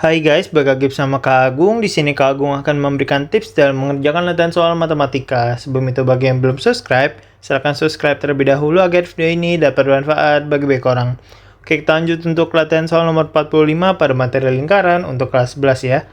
Hai guys, balik lagi bersama Kak Agung. Di sini Kak Agung akan memberikan tips dalam mengerjakan latihan soal matematika. Sebelum itu bagi yang belum subscribe, silahkan subscribe terlebih dahulu agar video ini dapat bermanfaat bagi banyak orang. Oke, kita lanjut untuk latihan soal nomor 45 pada materi lingkaran untuk kelas 11 ya.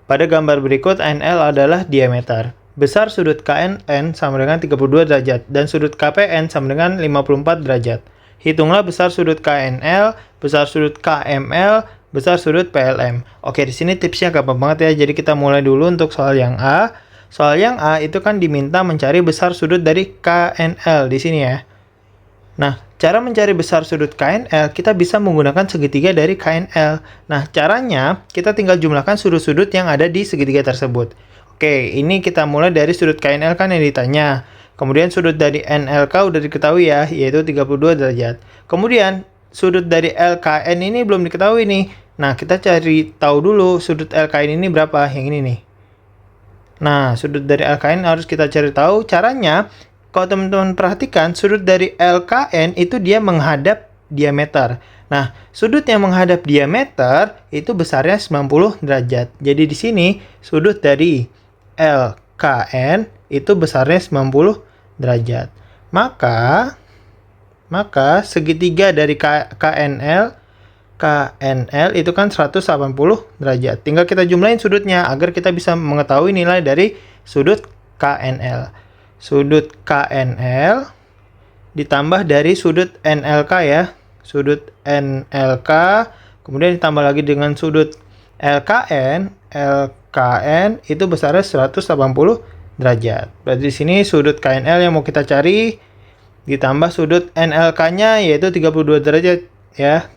Pada gambar berikut, NL adalah diameter. Besar sudut KNN sama dengan 32 derajat dan sudut KPN sama dengan 54 derajat. Hitunglah besar sudut KNL, besar sudut KML, besar sudut PLM. Oke, di sini tipsnya gampang banget ya. Jadi kita mulai dulu untuk soal yang A. Soal yang A itu kan diminta mencari besar sudut dari KNL di sini ya. Nah, cara mencari besar sudut KNL, kita bisa menggunakan segitiga dari KNL. Nah, caranya kita tinggal jumlahkan sudut-sudut yang ada di segitiga tersebut. Oke, ini kita mulai dari sudut KNL kan yang ditanya. Kemudian sudut dari NLK udah diketahui ya, yaitu 32 derajat. Kemudian sudut dari LKN ini belum diketahui nih. Nah, kita cari tahu dulu sudut LKN ini berapa, yang ini nih. Nah, sudut dari LKN harus kita cari tahu. Caranya, kalau teman-teman perhatikan, sudut dari LKN itu dia menghadap diameter. Nah, sudut yang menghadap diameter itu besarnya 90 derajat. Jadi di sini sudut dari LKN itu besarnya 90 derajat. Maka segitiga dari KNL itu kan 180 derajat. Tinggal kita jumlahin sudutnya agar kita bisa mengetahui nilai dari sudut KNL. Sudut KNL ditambah dari sudut NLK ya. Sudut NLK kemudian ditambah lagi dengan sudut LKN. LKN itu besarnya 180 derajat. Berarti di sini sudut KNL yang mau kita cari ditambah sudut NLK-nya yaitu 32 derajat ya.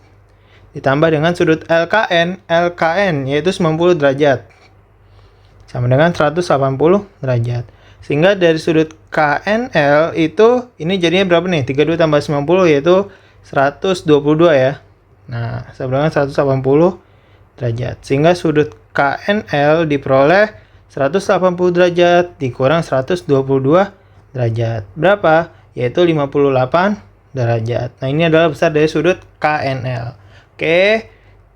Ditambah dengan sudut LKN yaitu 90 derajat. Sama dengan 180 derajat. Sehingga dari sudut KNL itu ini jadinya berapa nih? 32 tambah 90 yaitu 122 ya. Nah, sama dengan 180 derajat. Sehingga sudut KNL diperoleh 180 derajat dikurang 122 derajat. Berapa? Yaitu 58 derajat. Nah, ini adalah besar dari sudut KNL. Oke,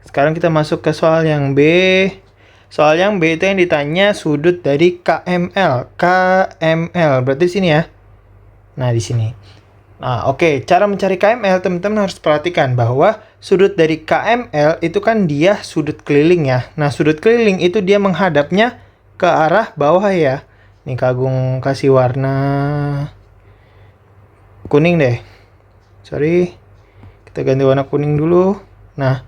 sekarang kita masuk ke soal yang B. Soal yang B itu yang ditanya sudut dari KML. KML, berarti di sini ya. Nah, di sini. Nah, oke, cara mencari KML, teman-teman harus perhatikan bahwa sudut dari KML itu kan dia sudut keliling ya. Nah, sudut keliling itu dia menghadapnya ke arah bawah ya. Nih Kak Agung kasih warna kuning deh. Sorry. Kita ganti warna kuning dulu. Nah,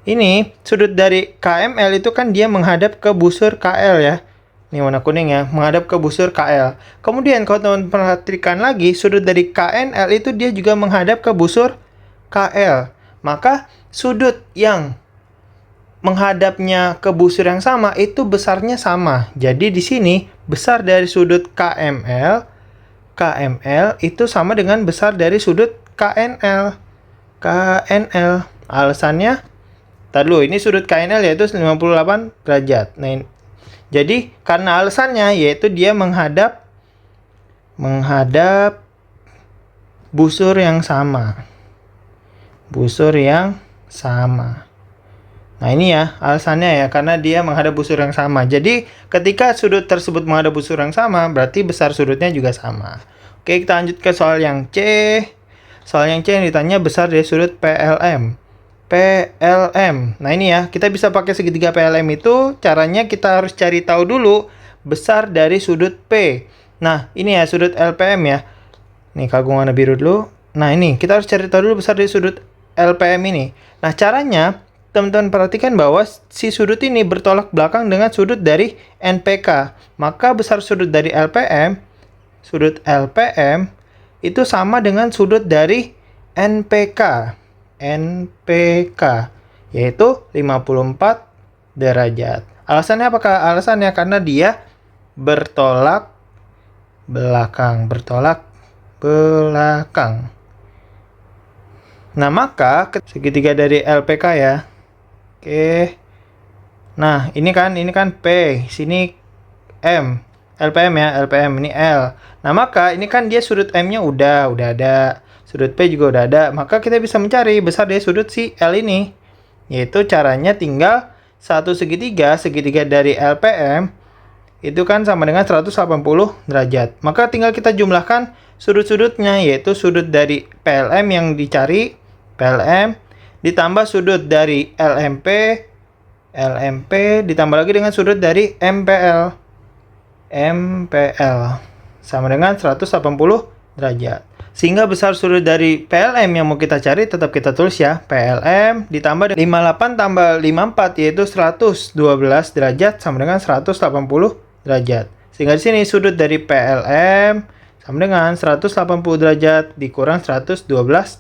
ini sudut dari KML itu kan dia menghadap ke busur KL ya. Ini warna kuning ya, menghadap ke busur KL. Kemudian kalau teman perhatikan lagi, sudut dari KNL itu dia juga menghadap ke busur KL. Maka sudut yang menghadapnya ke busur yang sama itu besarnya sama. Jadi di sini besar dari sudut KML itu sama dengan besar dari sudut KNL. Alasannya, tadi ini sudut KNL yaitu 58 derajat. Nah, jadi karena alasannya yaitu dia menghadap busur yang sama. Busur yang sama. Nah, ini ya alasannya ya, karena dia menghadap busur yang sama. Jadi ketika sudut tersebut menghadap busur yang sama, berarti besar sudutnya juga sama. Oke, kita lanjut ke soal yang C. Soal yang C yang ditanya besar dari sudut PLM. Nah, ini ya, kita bisa pakai segitiga PLM itu, caranya kita harus cari tahu dulu besar dari sudut P. Nah, ini ya sudut LPM ya. Nih, Kak Agung warna biru dulu. Nah, ini kita harus cari tahu dulu besar dari sudut LPM ini. Nah, caranya teman-teman perhatikan bahwa si sudut ini bertolak belakang dengan sudut dari NPK. Maka besar sudut dari LPM itu sama dengan sudut dari NPK, yaitu 54 derajat. Alasannya apakah? Alasannya karena dia bertolak belakang. Nah, maka segitiga dari LPK ya. Oke. Nah, ini kan P, sini M. LPM ya, LPM ini L. Nah, maka ini kan dia sudut M-nya udah ada. Sudut P juga udah ada. Maka kita bisa mencari besar dari sudut si L ini. Yaitu caranya tinggal satu segitiga, segitiga dari LPM, itu kan sama dengan 180 derajat. Maka tinggal kita jumlahkan sudut-sudutnya, yaitu sudut dari PLM yang dicari, PLM, ditambah sudut dari LMP, LMP, ditambah lagi dengan sudut dari MPL, MPL, sama dengan 180 derajat. Sehingga besar sudut dari PLM yang mau kita cari tetap kita tulis ya. PLM ditambah 58 tambah 54 yaitu 112 derajat sama dengan 180 derajat. Sehingga di sini sudut dari PLM sama dengan 180 derajat dikurang 112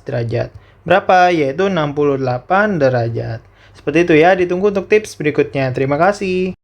derajat. Berapa? Yaitu 68 derajat. Seperti itu ya, ditunggu untuk tips berikutnya. Terima kasih.